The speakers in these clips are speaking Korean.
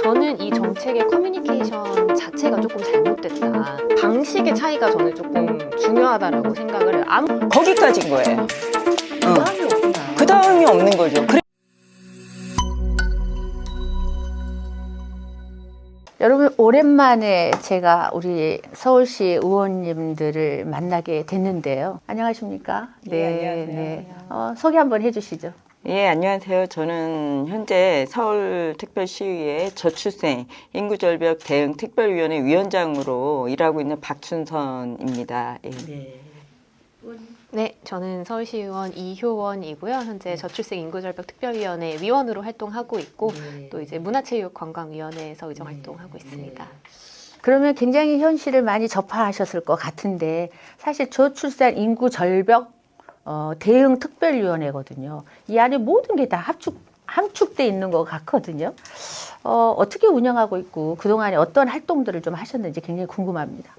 저는 이 정책의 커뮤니케이션 자체가 조금 잘못됐다. 방식의 차이가 저는 조금 중요하다라고 생각을 해요. 거기까지인 거예요. 부담이 없구나. 그 다음이 없는 거죠. 여러분, 오랜만에 제가 우리 서울시 의원님들을 만나게 됐는데요. 안녕하십니까? 네, 안녕하세요. 소개 한번 해주시죠. 예, 안녕하세요. 저는 현재 서울특별시의회 저출생 인구절벽 대응 특별위원회 위원장으로 일하고 있는 박춘선입니다. 예. 네, 저는 서울시의원 이효원이고요. 현재 저출생 인구절벽 특별위원회 위원으로 활동하고 있고 또 이제 문화체육관광위원회에서 의정 활동하고 있습니다. 그러면 굉장히 현실을 많이 접하셨을 것 같은데 사실 저출산 인구 절벽 대응 특별위원회거든요. 이 안에 모든 게 다 함축돼 있는 것 같거든요. 어떻게 운영하고 있고 그동안에 어떤 활동들을 좀 하셨는지 굉장히 궁금합니다.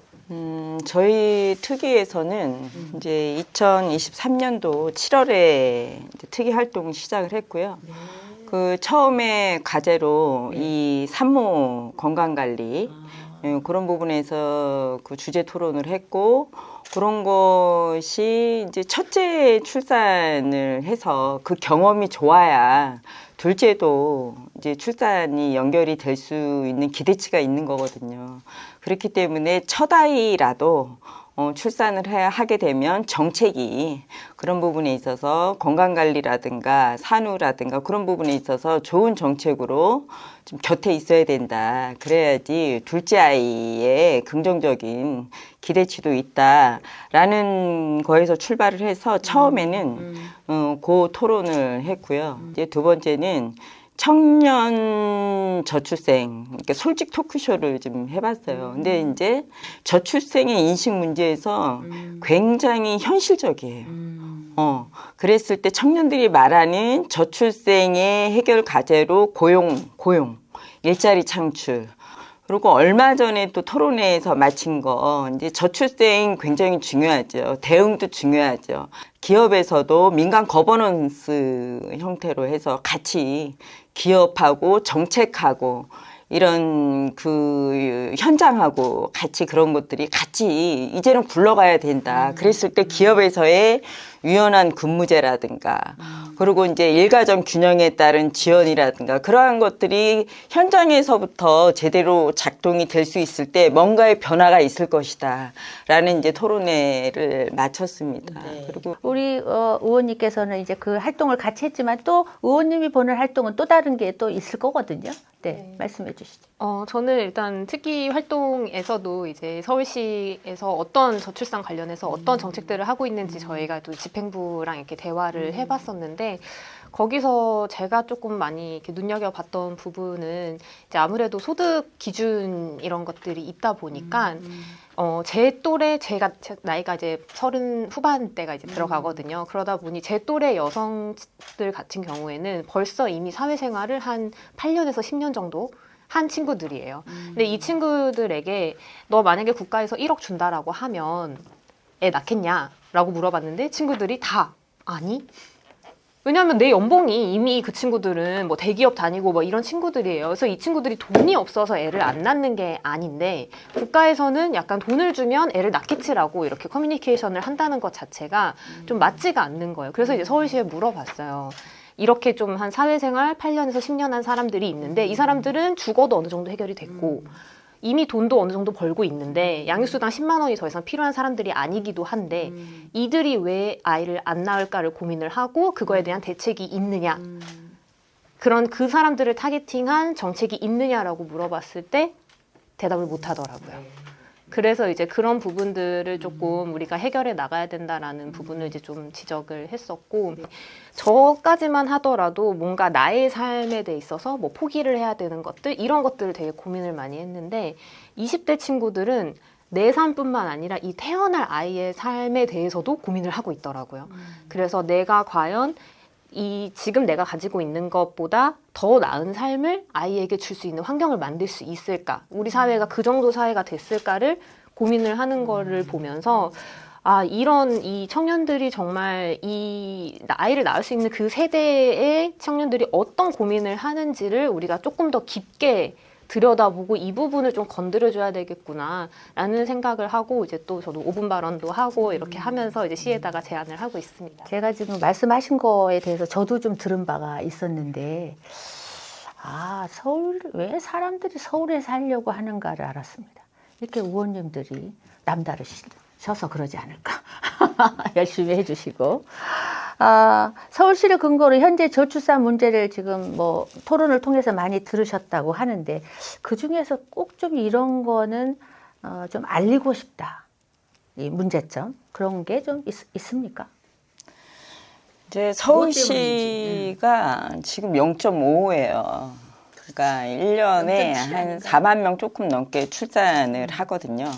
저희 특위에서는 이제 2023년도 7월에 특위 활동 시작을 했고요. 그 처음에 과제로 이 산모 건강관리 그런 부분에서 그 주제 토론을 했고, 그런 것이 이제 첫째 출산을 해서 그 경험이 좋아야 둘째도 이제 출산이 연결이 될 수 있는 기대치가 있는 거거든요. 그렇기 때문에 첫 아이라도 출산을 하게 되면 정책이 그런 부분에 있어서 건강관리라든가 산후라든가 그런 부분에 있어서 좋은 정책으로 좀 곁에 있어야 된다. 그래야지 둘째 아이의 긍정적인 기대치도 있다라는 거에서 출발을 해서 처음에는 그 토론을 했고요. 이제 두 번째는 청년 저출생, 그러니까 솔직 토크쇼를 좀 해봤어요. 근데 이제 저출생의 인식 문제에서 굉장히 현실적이에요. 그랬을 때 청년들이 말하는 저출생의 해결 과제로 고용, 일자리 창출. 그리고 얼마 전에 또 토론회에서 마친 거, 이제 저출생 굉장히 중요하죠. 대응도 중요하죠. 기업에서도 민간 거버넌스 형태로 해서 같이 기업하고 정책하고 이런 그 현장하고 같이 그런 것들이 같이 이제는 굴러가야 된다. 그랬을 때 기업에서의 유연한 근무제라든가 그리고 이제 일가정 균형에 따른 지원이라든가 그러한 것들이 현장에서부터 제대로 작동이 될 수 있을 때 뭔가의 변화가 있을 것이다 라는 이제 토론회를 마쳤습니다. 그리고 우리 의원님께서는 이제 그 활동을 같이 했지만 또 의원님이 보는 활동은 또 다른 게 또 있을 거거든요. 네, 말씀해 주시죠. 저는 일단 특히 활동에서도 이제 서울시에서 어떤 저출산 관련해서 어떤 정책들을 하고 있는지 저희가 또 집행부랑 이렇게 대화를 해봤었는데 거기서 제가 조금 많이 이렇게 눈여겨봤던 부분은 이제 아무래도 소득 기준 이런 것들이 있다 보니까 제 또래 제 나이가 이제 30 후반대가 이제 들어가거든요. 그러다 보니 제 또래 여성들 같은 경우에는 벌써 이미 사회생활을 한 8년에서 10년 정도 한 친구들이에요. 근데 이 친구들에게 너 만약에 국가에서 1억 준다라고 하면 애 낳겠냐라고 물어봤는데 친구들이 다 아니. 왜냐하면 내 연봉이 이미 그 친구들은 뭐 대기업 다니고 뭐 이런 친구들이에요. 그래서 이 친구들이 돈이 없어서 애를 안 낳는 게 아닌데 국가에서는 약간 돈을 주면 애를 낳겠지라고 이렇게 커뮤니케이션을 한다는 것 자체가 좀 맞지가 않는 거예요. 그래서 이제 서울시에 물어봤어요. 이렇게 좀 한 사회생활 8년에서 10년 한 사람들이 있는데 이 사람들은 죽어도 어느 정도 해결이 됐고 이미 돈도 어느 정도 벌고 있는데 양육수당 10만 원이 더 이상 필요한 사람들이 아니기도 한데 이들이 왜 아이를 안 낳을까를 고민을 하고 그거에 대한 대책이 있느냐 그런 그 사람들을 타겟팅한 정책이 있느냐라고 물어봤을 때 대답을 못 하더라고요. 그래서 이제 그런 부분들을 조금 우리가 해결해 나가야 된다라는 부분을 이제 좀 지적을 했었고 저까지만 하더라도 뭔가 나의 삶에 대해 있어서 뭐 포기를 해야 되는 것들 이런 것들을 되게 고민을 많이 했는데 20대 친구들은 내 삶뿐만 아니라 이 태어날 아이의 삶에 대해서도 고민을 하고 있더라고요. 그래서 내가 과연 지금 내가 가지고 있는 것보다 더 나은 삶을 아이에게 줄 수 있는 환경을 만들 수 있을까? 우리 사회가 그 정도 사회가 됐을까를 고민을 하는 거를 보면서 이런 이 청년들이 정말 이 아이를 낳을 수 있는 그 세대의 청년들이 어떤 고민을 하는지를 우리가 조금 더 깊게 들여다보고 이 부분을 좀 건드려줘야 되겠구나라는 생각을 하고 이제 또 저도 5분 발언도 하고 이렇게 하면서 이제 시에다가 제안을 하고 있습니다. 제가 지금 말씀하신 거에 대해서 저도 좀 들은 바가 있었는데 왜 사람들이 서울에 살려고 하는가를 알았습니다. 이렇게 의원님들이 남다르셔서 그러지 않을까. 열심히 해주시고. 서울시를 근거로 현재 저출산 문제를 지금 뭐 토론을 통해서 많이 들으셨다고 하는데 그 중에서 꼭 좀 이런 거는 좀 알리고 싶다. 이 문제점. 그런 게 좀 있습니까? 이제 서울시가 지금 0.5예요. 그러니까 1년에 한 4만 명 조금 넘게 출산을 하거든요.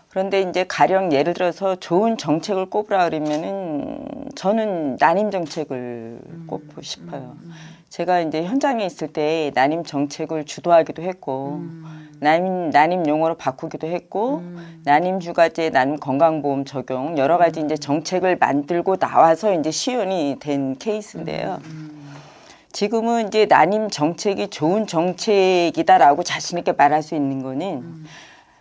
그런데 이제 가령 예를 들어서 좋은 정책을 꼽으라 그러면은 저는 난임 정책을 꼽고 싶어요. 제가 이제 현장에 있을 때 난임 정책을 주도하기도 했고, 난임 용어로 바꾸기도 했고, 난임 주가제, 난임 건강보험 적용 여러 가지 이제 정책을 만들고 나와서 이제 시연이 된 케이스인데요. 지금은 이제 난임 정책이 좋은 정책이다라고 자신 있게 말할 수 있는 거는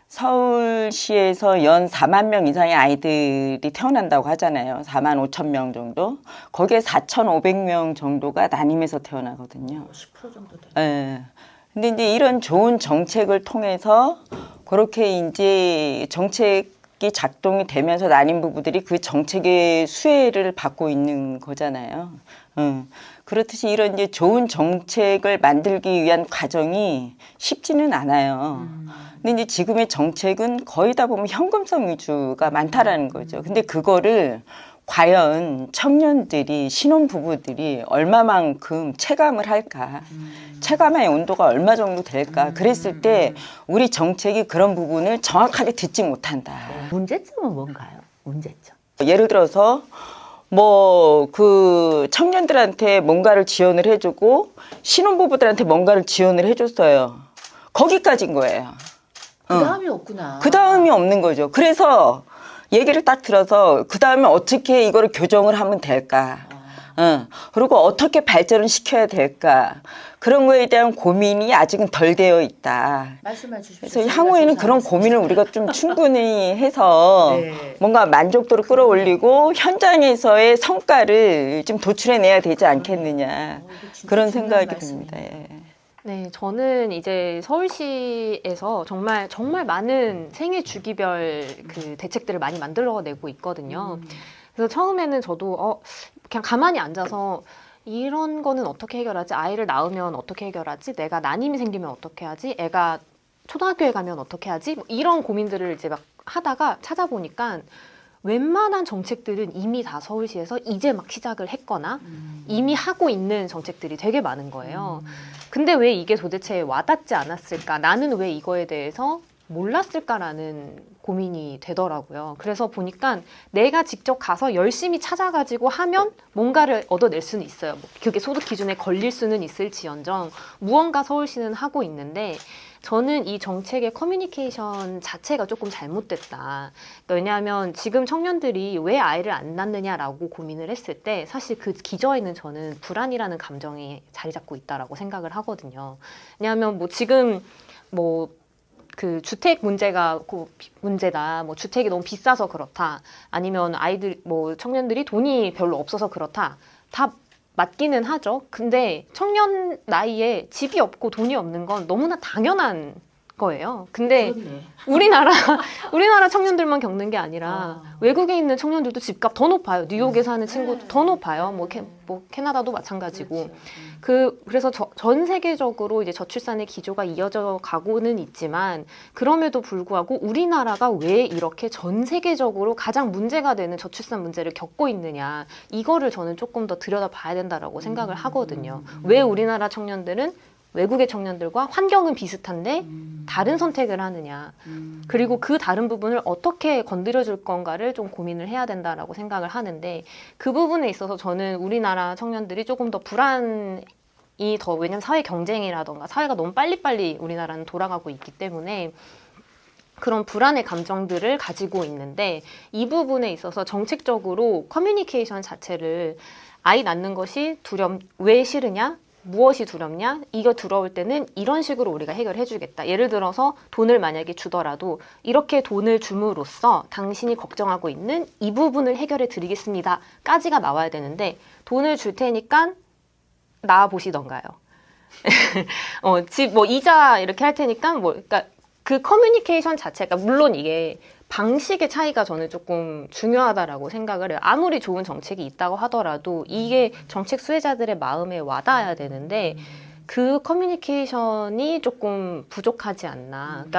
서울시에서 연 4만 명 이상의 아이들이 태어난다고 하잖아요. 4만 5천 명 정도. 거기에 4,500명 정도가 난임에서 태어나거든요. 10% 정도 되죠. 예. 근데 이제 이런 좋은 정책을 통해서 그렇게 이제 정책이 작동이 되면서 난임 부부들이 그 정책의 수혜를 받고 있는 거잖아요. 그렇듯이 이런 이제 좋은 정책을 만들기 위한 과정이 쉽지는 않아요. 근데 이제 지금의 정책은 거의 다 보면 현금성 위주가 많다라는 거죠. 근데 그거를 과연 청년들이, 신혼부부들이 얼마만큼 체감을 할까? 체감의 온도가 얼마 정도 될까? 그랬을 때 우리 정책이 그런 부분을 정확하게 듣지 못한다. 문제점은 뭔가요? 문제점. 예를 들어서 청년들한테 뭔가를 지원을 해주고 신혼부부들한테 뭔가를 지원을 해줬어요. 거기까지인 거예요. 그 다음이 없구나. 그 다음이 없는 거죠. 그래서 얘기를 딱 들어서 그 다음에 어떻게 이거를 교정을 하면 될까? 그리고 어떻게 발전을 시켜야 될까? 그런 거에 대한 고민이 아직은 덜 되어 있다. 말씀해 주십시오. 그래서 향후에는 그런 고민을 우리가 좀 충분히 해서 네. 뭔가 만족도를 끌어올리고 현장에서의 성과를 좀 도출해내야 되지 않겠느냐. 그런 생각이 듭니다. 예. 네, 저는 이제 서울시에서 정말 많은 생애 주기별 그 대책들을 많이 만들어내고 있거든요. 그래서 처음에는 저도 그냥 가만히 앉아서 이런 거는 어떻게 해결하지? 아이를 낳으면 어떻게 해결하지? 내가 난임이 생기면 어떻게 하지? 애가 초등학교에 가면 어떻게 하지? 뭐 이런 고민들을 이제 막 하다가 찾아보니까 웬만한 정책들은 이미 다 서울시에서 이제 막 시작을 했거나 이미 하고 있는 정책들이 되게 많은 거예요. 근데 왜 이게 도대체 와닿지 않았을까? 나는 왜 이거에 대해서 몰랐을까라는 고민이 되더라고요. 그래서 보니까 내가 직접 가서 열심히 찾아가지고 하면 뭔가를 얻어낼 수는 있어요. 뭐 그게 소득 기준에 걸릴 수는 있을지언정 무언가 서울시는 하고 있는데 저는 이 정책의 커뮤니케이션 자체가 조금 잘못됐다. 왜냐하면 지금 청년들이 왜 아이를 안 낳느냐라고 고민을 했을 때 사실 그 기저에는 저는 불안이라는 감정이 자리 잡고 있다라고 생각을 하거든요. 왜냐하면 뭐 지금 그 주택 문제가 문제다. 뭐 주택이 너무 비싸서 그렇다. 아니면 청년들이 돈이 별로 없어서 그렇다. 다 맞기는 하죠. 근데 청년 나이에 집이 없고 돈이 없는 건 너무나 당연한 거예요. 근데 우리나라 청년들만 겪는 게 아니라 외국에 있는 청년들도 집값 더 높아요. 뉴욕에 사는 친구도 더 높아요. 캐나다도 마찬가지고. 그래서 전 세계적으로 이제 저출산의 기조가 이어져 가고는 있지만 그럼에도 불구하고 우리나라가 왜 이렇게 전 세계적으로 가장 문제가 되는 저출산 문제를 겪고 있느냐. 이거를 저는 조금 더 들여다봐야 된다라고 생각을 하거든요. 왜 우리나라 청년들은 외국의 청년들과 환경은 비슷한데 다른 선택을 하느냐. 그리고 그 다른 부분을 어떻게 건드려줄 건가를 좀 고민을 해야 된다라고 생각을 하는데 그 부분에 있어서 저는 우리나라 청년들이 조금 더 왜냐면 사회 경쟁이라던가 사회가 너무 빨리빨리 우리나라는 돌아가고 있기 때문에 그런 불안의 감정들을 가지고 있는데 이 부분에 있어서 정책적으로 커뮤니케이션 자체를 아이 낳는 것이 왜 싫으냐? 무엇이 두렵냐? 이거 두려울 때는 이런 식으로 우리가 해결해 주겠다. 예를 들어서 돈을 만약에 주더라도 이렇게 돈을 줌으로써 당신이 걱정하고 있는 이 부분을 해결해 드리겠습니다. 까지가 나와야 되는데 돈을 줄 테니까 나와 보시던가요. 집 뭐 이자 이렇게 할 테니까 뭐 그러니까 그 커뮤니케이션 자체가 물론 이게 방식의 차이가 저는 조금 중요하다라고 생각을 해요. 아무리 좋은 정책이 있다고 하더라도 이게 정책 수혜자들의 마음에 와닿아야 되는데 그 커뮤니케이션이 조금 부족하지 않나. 그러니까